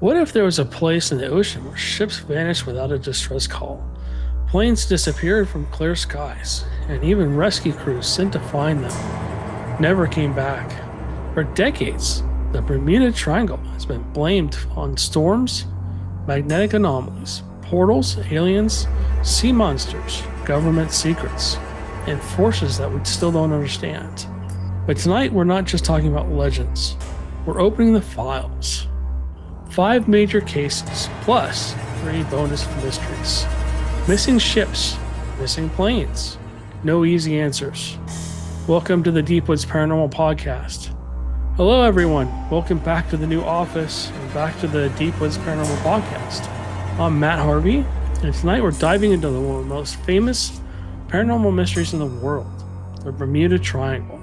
What if there was a place in the ocean where ships vanished without a distress call? Planes disappeared from clear skies, and even rescue crews sent to find them never came back. For decades, the Bermuda Triangle has been blamed on storms, magnetic anomalies, portals, aliens, sea monsters, government secrets, and forces that we still don't understand. But tonight, we're not just talking about legends, we're opening the files. 5 major cases, plus 3 bonus mysteries. Missing ships, missing planes. No easy answers. Welcome to the Deep Woods Paranormal Podcast. Hello, everyone. Welcome back to the new office and back to the Deep Woods Paranormal Podcast. I'm Matt Harvey, and tonight we're diving into one of the most famous paranormal mysteries in the world, the Bermuda Triangle.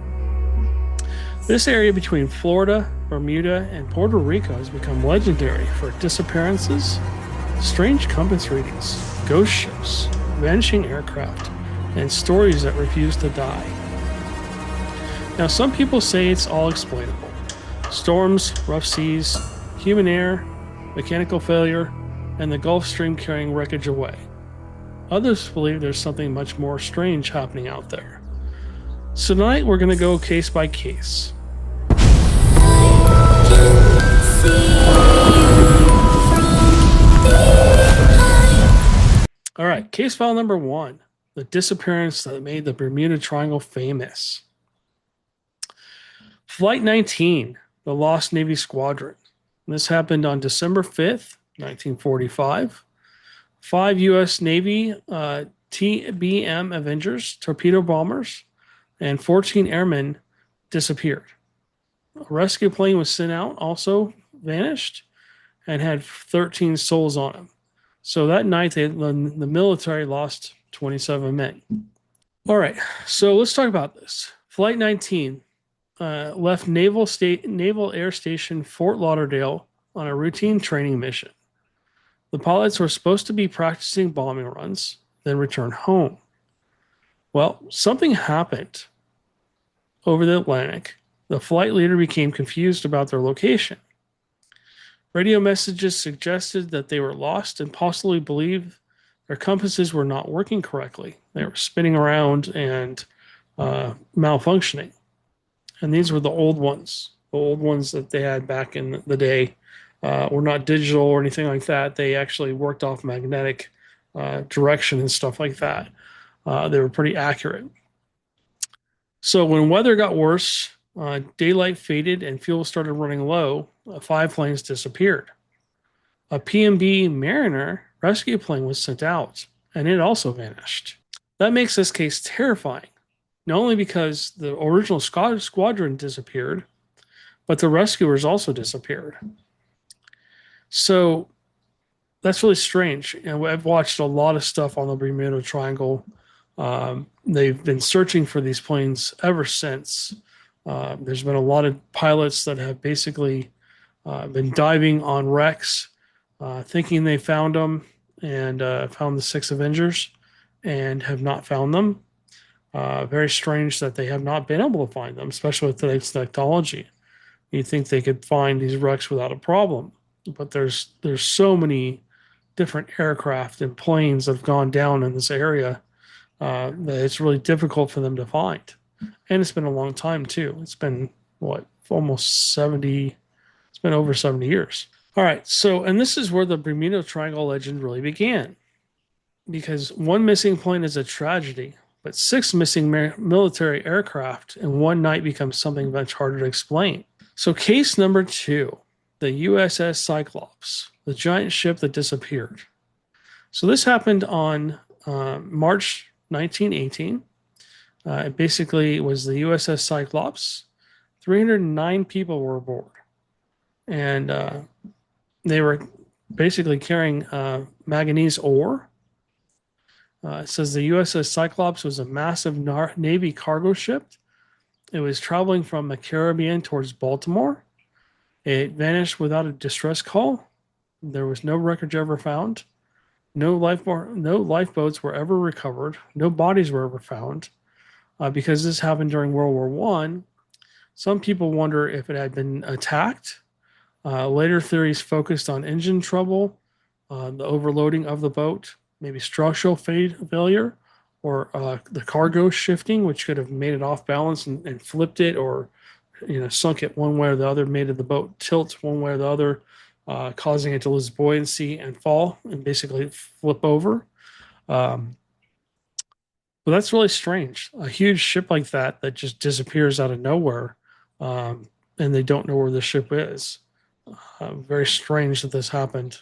This area between Florida, Bermuda, and Puerto Rico has become legendary for disappearances, strange compass readings, ghost ships, vanishing aircraft, and stories that refuse to die. Now, some people say it's all explainable. Storms, rough seas, human error, mechanical failure, and the Gulf Stream carrying wreckage away. Others believe there's something much more strange happening out there. So tonight we're going to go case by case. All right, case file number 1, the disappearance that made the Bermuda Triangle famous. Flight 19, the Lost Navy Squadron. This happened on December 5th, 1945. 5 U.S. Navy TBM Avengers, torpedo bombers, and 14 airmen disappeared. A rescue plane was sent out, also vanished, and had 13 souls on it. So that night, the military lost 27 men. All right, so let's talk about this. Flight 19 left Naval Air Station Fort Lauderdale on a routine training mission. The pilots were supposed to be practicing bombing runs, then return home. Well, something happened over the Atlantic. The flight leader became confused about their location. Radio messages suggested that they were lost and possibly believed their compasses were not working correctly. They were spinning around and malfunctioning. And these were the old ones that they had back in the day. Were not digital or anything like that. They actually worked off magnetic direction and stuff like that. They were pretty accurate. So when weather got worse, daylight faded and fuel started running low, 5 planes disappeared. A PMB Mariner rescue plane was sent out, and it also vanished. That makes this case terrifying, not only because the original squadron disappeared, but the rescuers also disappeared. So that's really strange. And I've watched a lot of stuff on the Bermuda Triangle. They've been searching for these planes ever since. There's been a lot of pilots that have basically been diving on wrecks, thinking they found them and found the 6 Avengers and have not found them. Very strange that they have not been able to find them, especially with today's technology. You'd think they could find these wrecks without a problem, but there's so many different aircraft and planes that have gone down in this area that it's really difficult for them to find. And it's been a long time too. It's been almost 70. It's been over 70 years. All right. So, and this is where the Bermuda Triangle legend really began, because 1 missing plane is a tragedy, but 6 missing military aircraft in one night becomes something much harder to explain. So, case number 2, the USS Cyclops, the giant ship that disappeared. So, this happened on March 1918. It basically was the USS Cyclops. 309 people were aboard. And they were basically carrying manganese ore. It says the USS Cyclops was a massive Navy cargo ship. It was traveling from the Caribbean towards Baltimore. It vanished without a distress call. There was no wreckage ever found. No lifeboats were ever recovered. No bodies were ever found. Because this happened during World War I, some people wonder if it had been attacked Later theories focused on engine trouble, the overloading of the boat, maybe structural failure, or the cargo shifting, which could have made it off balance and flipped it, or sunk it one way or the other, made the boat tilt one way or the other, causing it to lose buoyancy and fall and basically flip over. Um, but that's really strange. A huge ship like that just disappears out of nowhere, um, and they don't know where the ship is. Very strange that this happened.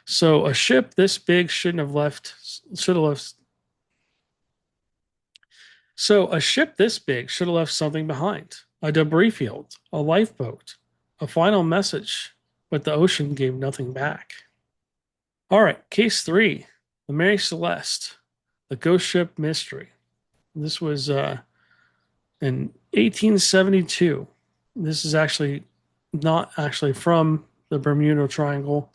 So a ship this big shouldn't have left. Should have left. So a ship this big should have left something behind: a debris field, a lifeboat, a final message. But the ocean gave nothing back. All right, case three: the Mary Celeste, the ghost ship mystery. This was in 1872. This is actually not actually from the Bermuda Triangle,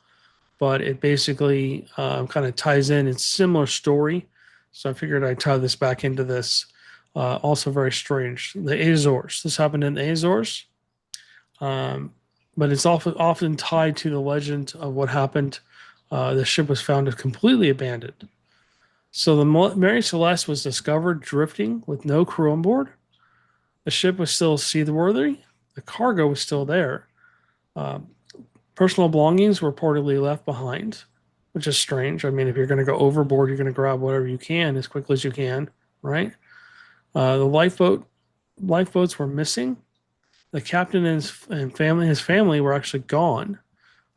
but it basically kind of ties in. It's a similar story. So I figured I'd tie this back into this. Also very strange. The Azores. This happened in the Azores, um, but it's often tied to the legend of what happened. The ship was found completely abandoned. So the Mary Celeste was discovered drifting with no crew on board. The ship was still seaworthy. The cargo was still there. Um, Personal belongings were reportedly left behind, which is strange. I mean, if you're going to go overboard, you're going to grab whatever you can as quickly as you can, right? The lifeboats were missing. The captain his family were actually gone.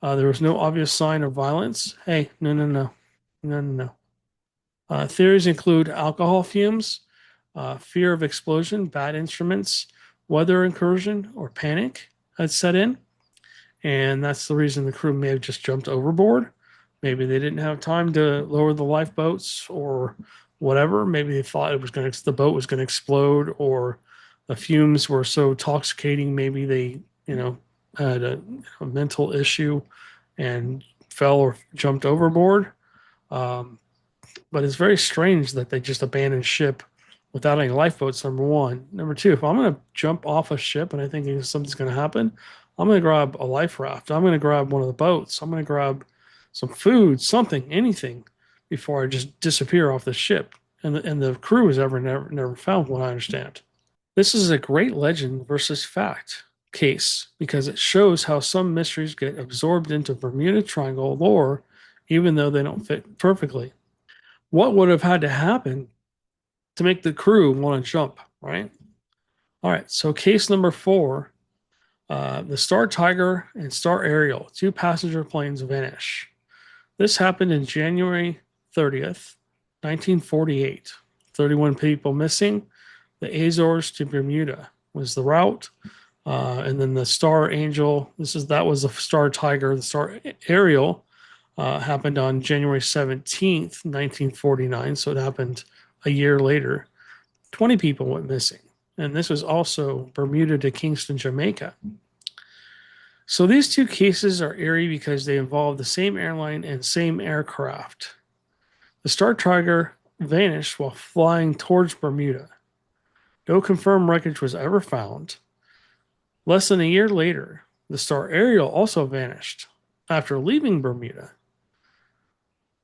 There was no obvious sign of violence. Hey, no, no, no, no, no, no. Theories include alcohol fumes, fear of explosion, bad instruments, weather incursion, or panic had set in. And that's the reason the crew may have just jumped overboard. Maybe they didn't have time to lower the lifeboats or whatever. Maybe they thought the boat was going to explode, or the fumes were so intoxicating. Maybe they, had a mental issue and fell or jumped overboard. Um, but it's very strange that they just abandoned ship without any lifeboats. Number one. Number two, if I'm going to jump off a ship and I think something's going to happen, I'm going to grab a life raft. I'm going to grab one of the boats. I'm going to grab some food, something, anything, before I just disappear off the ship. And the crew is never found, what I understand. This is a great legend versus fact case because it shows how some mysteries get absorbed into Bermuda Triangle lore, even though they don't fit perfectly. What would have had to happen to make the crew want to jump, right? All right, so case number four, the Star Tiger and Star Ariel, two passenger planes vanish. This happened in January 30th, 1948. 31 people missing. The Azores to Bermuda was the route. And then the Star Angel, that was the Star Tiger. The Star Ariel happened on January 17th, 1949. So it happened a year later. 20 people went missing. And this was also Bermuda to Kingston, Jamaica. So these two cases are eerie because they involve the same airline and same aircraft. The Star Tiger vanished while flying towards Bermuda. No confirmed wreckage was ever found. Less than a year later, the Star Ariel also vanished after leaving Bermuda.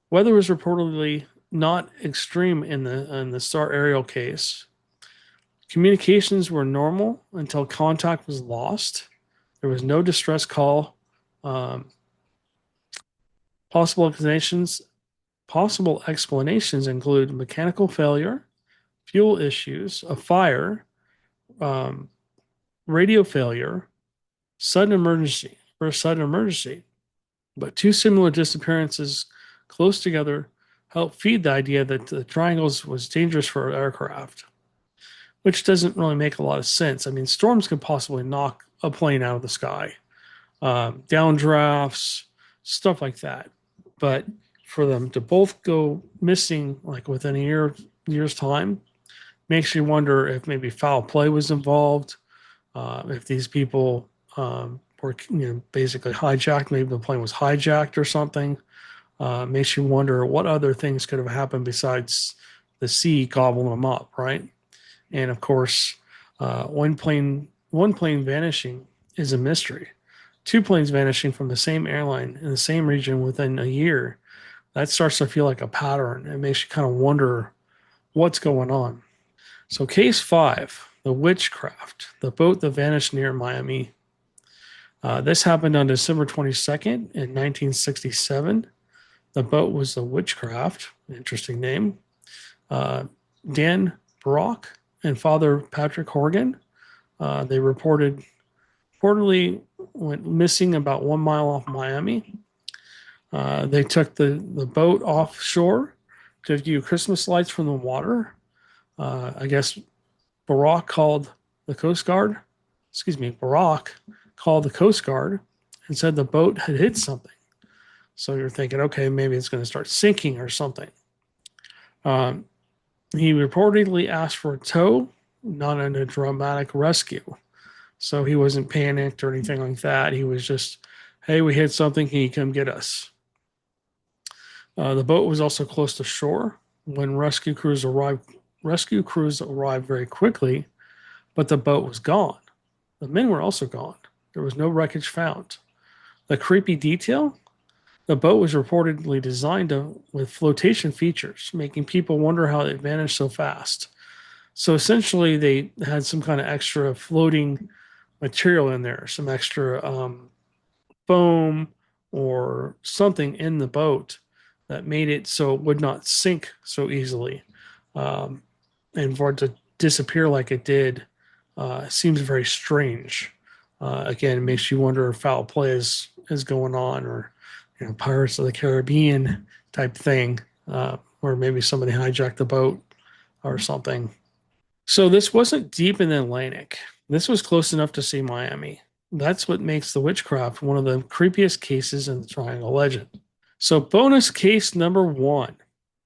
Weather was reportedly not extreme in the Star Ariel case. Communications were normal until contact was lost. There was no distress call. Um, possible explanations Possible explanations include mechanical failure, fuel issues, a fire, um, radio failure, sudden emergency. But two similar disappearances close together help feed the idea that the triangles was dangerous for aircraft, which doesn't really make a lot of sense. I mean, storms could possibly knock a plane out of the sky, downdrafts, stuff like that. But for them to both go missing like within year's time makes you wonder if maybe foul play was involved, if these people were basically hijacked. Maybe the plane was hijacked or something. Makes you wonder what other things could have happened besides the sea gobbling them up, right? And of course, one plane vanishing is a mystery. Two planes vanishing from the same airline in the same region within a year, that starts to feel like a pattern. It makes you kind of wonder what's going on. So, case five, the Witchcraft, the boat that vanished near Miami. This happened on December 22nd in 1967. The boat was the Witchcraft, interesting name. Uh, Dan Brock and Father Patrick Horgan. They reportedly went missing about 1 mile off Miami. They took the boat offshore to view Christmas lights from the water. I guess Barack called the Coast Guard. Excuse me, Barack called the Coast Guard and said the boat had hit something. So you're thinking, okay, maybe it's going to start sinking or something. Um, he reportedly asked for a tow, not in a dramatic rescue. So he wasn't panicked or anything like that. He was just, hey, we hit something. Can you come get us? The boat was also close to shore when rescue crews arrived very quickly, but the boat was gone. The men were also gone. There was no wreckage found. The creepy detail, the boat was reportedly designed with flotation features, making people wonder how it vanished so fast. So essentially, they had some kind of extra floating material in there, some extra foam or something in the boat that made it so it would not sink so easily. Um, and for it to disappear like it did seems very strange. Again, it makes you wonder if foul play is going on, or Pirates of the Caribbean type thing, or maybe somebody hijacked the boat or something. So this wasn't deep in the Atlantic. This was close enough to see Miami. That's what makes the Witchcraft one of the creepiest cases in the Triangle legend. So bonus case number one,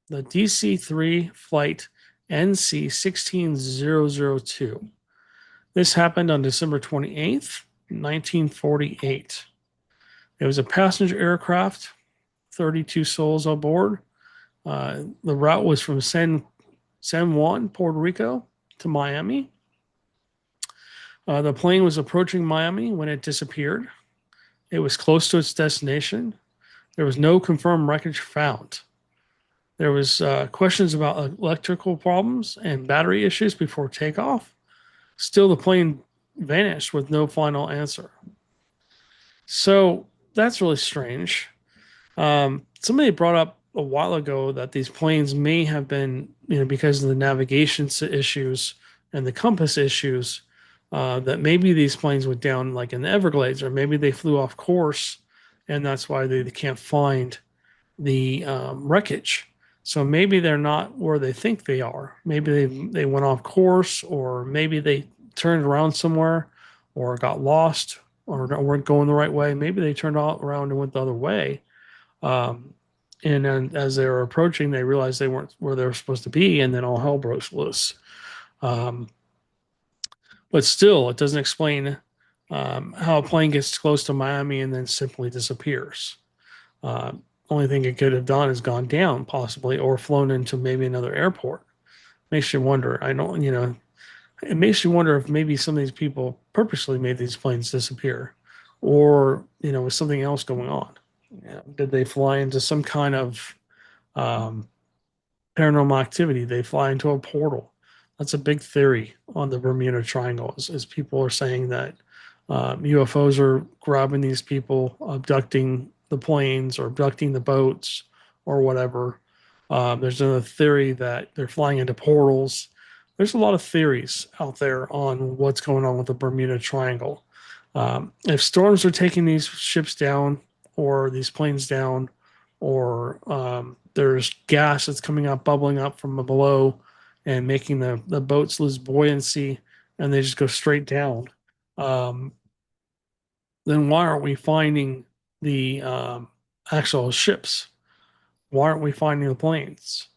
the DC-3 flight NC-16002. This happened on December 28th, 1948. It was a passenger aircraft, 32 souls on board. The route was from San Juan, Puerto Rico to Miami. The plane was approaching Miami when it disappeared. It was close to its destination. There was no confirmed wreckage found. There was questions about electrical problems and battery issues before takeoff. Still, the plane vanished with no final answer. So that's really strange. Somebody brought up a while ago that these planes may have been, because of the navigation issues and the compass issues, that maybe these planes went down like in the Everglades, or maybe they flew off course, and that's why they can't find the wreckage. So maybe they're not where they think they are. Maybe they went off course, or maybe they turned around somewhere, or got lost, or weren't going the right way. Maybe they turned around and went the other way. And then as they were approaching, they realized they weren't where they were supposed to be, and then all hell broke loose. Um, but still, it doesn't explain how a plane gets close to Miami and then simply disappears. Only thing it could have done is gone down, possibly, or flown into maybe another airport. Makes you wonder. It makes you wonder if maybe some of these people purposely made these planes disappear, or was something else going on. Did they fly into some kind of um, paranormal activity? Did they fly into a portal? That's a big theory on the Bermuda Triangle. Is people are saying that UFOs are grabbing these people, abducting the planes or abducting the boats or whatever. There's another theory that they're flying into portals. There's a lot of theories out there on what's going on with the Bermuda Triangle. If storms are taking these ships down, or these planes down, or there's gas that's coming up, bubbling up from below and making the boats lose buoyancy, and they just go straight down, um, then why aren't we finding the actual ships? Why aren't we finding the planes?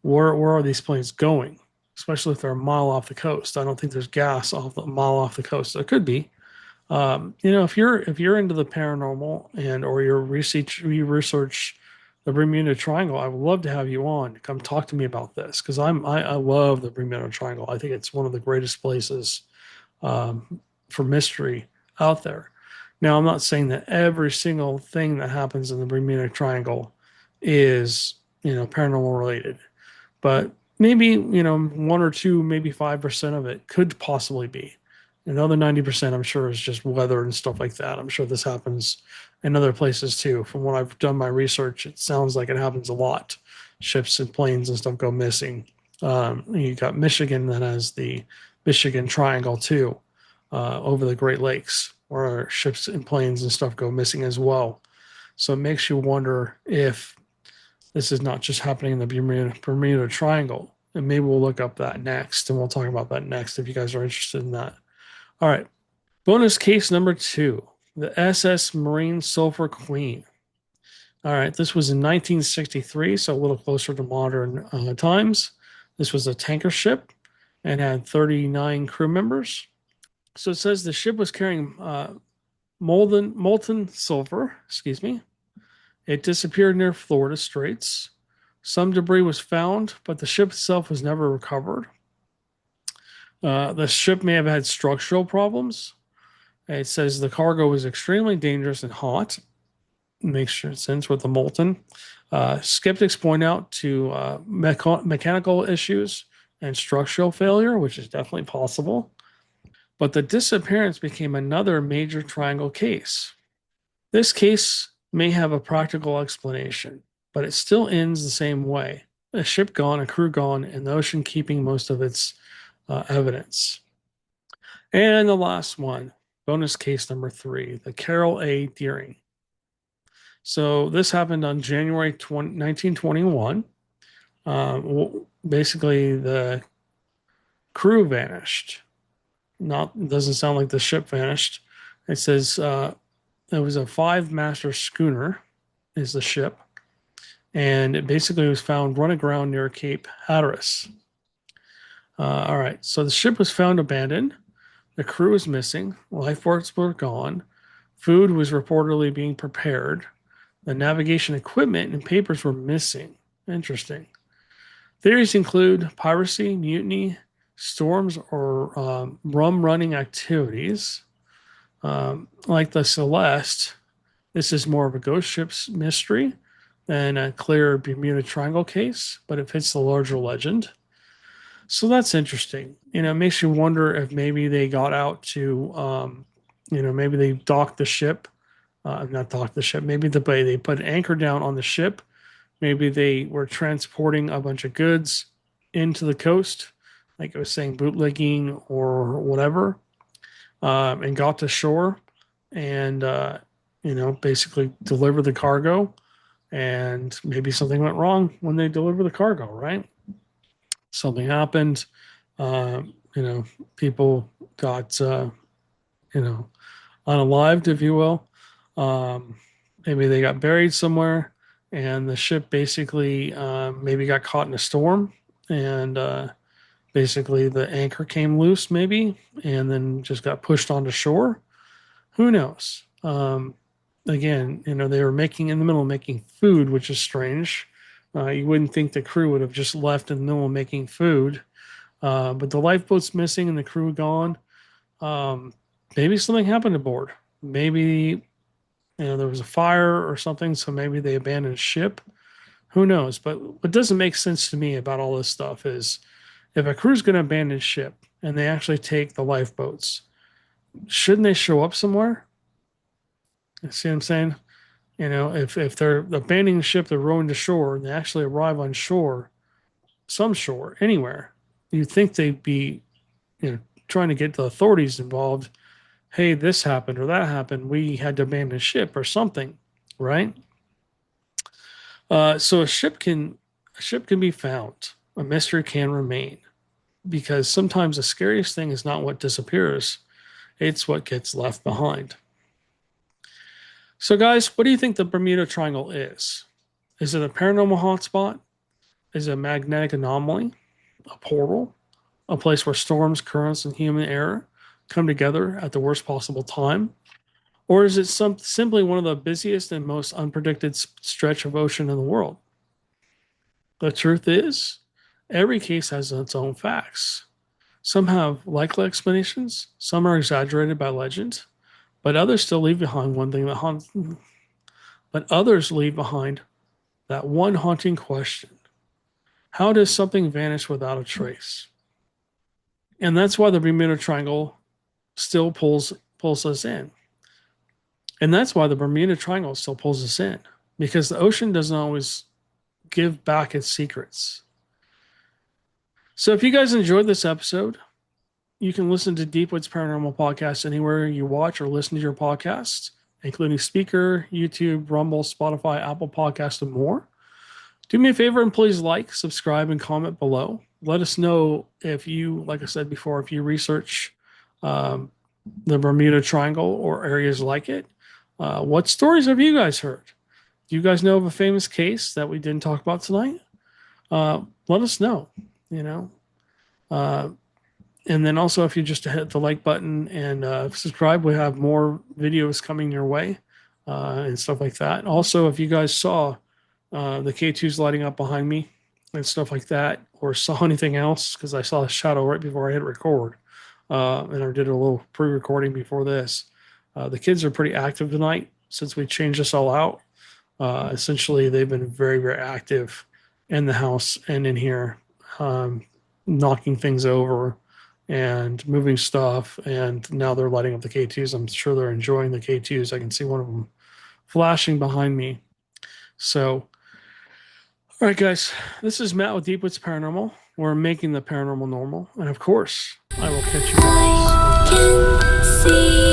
Where are these planes going? Especially if they're a mile off the coast. I don't think there's gas off a mile off the coast. There could be. If you're into the paranormal or you research the Bermuda Triangle, I would love to have you on. Come talk to me about this, because I love the Bermuda Triangle. I think it's one of the greatest places for mystery out there. Now, I'm not saying that every single thing that happens in the Bermuda Triangle is, paranormal related, but maybe, 1 or 2, maybe 5% of it could possibly be. Another 90%, I'm sure, is just weather and stuff like that. I'm sure this happens in other places too. From what I've done my research, it sounds like it happens a lot. Ships and planes and stuff go missing. You got Michigan that has the Michigan Triangle too, over the Great Lakes, where ships and planes and stuff go missing as well. So it makes you wonder if this is not just happening in the Bermuda Triangle. And maybe we'll look up that next, and we'll talk about that next if you guys are interested in that. All right. Bonus case number 2, the SS Marine Sulphur Queen. All right. This was in 1963, so a little closer to modern times. This was a tanker ship and had 39 crew members. So it says the ship was carrying molten sulfur, excuse me. It disappeared near Florida Straits. Some debris was found, but the ship itself was never recovered. The ship may have had structural problems. It says the cargo was extremely dangerous and hot. Makes sense with the molten. Skeptics point out to mechanical issues and structural failure, which is definitely possible. But the disappearance became another major triangle case. This case may have a practical explanation, but it still ends the same way. A ship gone, a crew gone, and the ocean keeping most of its evidence. And the last one, bonus case number 3, the Carol A. Deering. So this happened on January 1921. Basically, the crew vanished. Doesn't sound like the ship vanished. It says it was a 5-master schooner, is the ship, and it basically was found run aground near Cape Hatteras. All right, so the ship was found abandoned. The crew was missing. Lifeboats were gone. Food was reportedly being prepared. The navigation equipment and papers were missing. Interesting. Theories include piracy, mutiny, storms, or rum running activities. Like the Celeste, this is more of a ghost ship's mystery than a clear Bermuda Triangle case, but it fits the larger legend. So that's interesting. It makes you wonder if maybe they got out to, maybe they docked the ship, not docked the ship. Maybe they put an anchor down on the ship. Maybe they were transporting a bunch of goods into the coast, like I was saying, bootlegging or whatever, and got to shore and, basically deliver the cargo. And maybe something went wrong when they deliver the cargo, right? Something happened. Uh, People got, unalived, if you will. Maybe they got buried somewhere, and the ship basically maybe got caught in a storm, and basically the anchor came loose, maybe, and then just got pushed onto shore. Who knows? Again, they were making in the middle of making food, which is strange. You wouldn't think the crew would have just left in the middle of making food, but the lifeboat's missing and the crew gone. Maybe something happened aboard. Maybe there was a fire or something, so maybe they abandoned ship. Who knows? But what doesn't make sense to me about all this stuff is if a crew's going to abandon ship and they actually take the lifeboats, shouldn't they show up somewhere? You see what I'm saying? If they're abandoning the ship, they're rowing to shore, and they actually arrive on shore, some shore, anywhere, you'd think they'd be, trying to get the authorities involved. Hey, this happened or that happened. We had to abandon ship or something, right? So a ship can be found. A mystery can remain because sometimes the scariest thing is not what disappears; it's what gets left behind. So, guys, what do you think the Bermuda Triangle is? Is it a paranormal hotspot? Is it a magnetic anomaly? A portal? A place where storms, currents, and human error come together at the worst possible time? Or is it simply one of the busiest and most unpredicted stretch of ocean in the world? The truth is, every case has its own facts. Some have likely explanations, some are exaggerated by legend, But others still leave behind one thing that haunts. But others leave behind that one haunting question: how does something vanish without a trace? And that's why the Bermuda Triangle still pulls us in. And that's why the Bermuda Triangle still pulls us in, because the ocean doesn't always give back its secrets. So if you guys enjoyed this episode, you can listen to Deep Woods Paranormal Podcast anywhere you watch or listen to your podcasts, including Speaker, YouTube, Rumble, Spotify, Apple Podcasts, and more. Do me a favor and please like, subscribe, and comment below. Let us know if you, like I said before, if you research the Bermuda Triangle or areas like it. What stories have you guys heard? Do you guys know of a famous case that we didn't talk about tonight? Let us know, and then also, if you just hit the like button and subscribe, we have more videos coming your way and stuff like that. Also, if you guys saw the K2s lighting up behind me and stuff like that, or saw anything else, because I saw a shadow right before I hit record, and I did a little pre-recording before this. The kids are pretty active tonight since we changed this all out. Essentially, they've been very, very active in the house and in here, knocking things over and moving stuff. And now they're lighting up the K2s. I'm sure they're enjoying the K2s. I can see one of them flashing behind me. So, all right, guys, this is Matt with Deep Woods Paranormal. We're making the paranormal normal. And of course, I will catch you guys.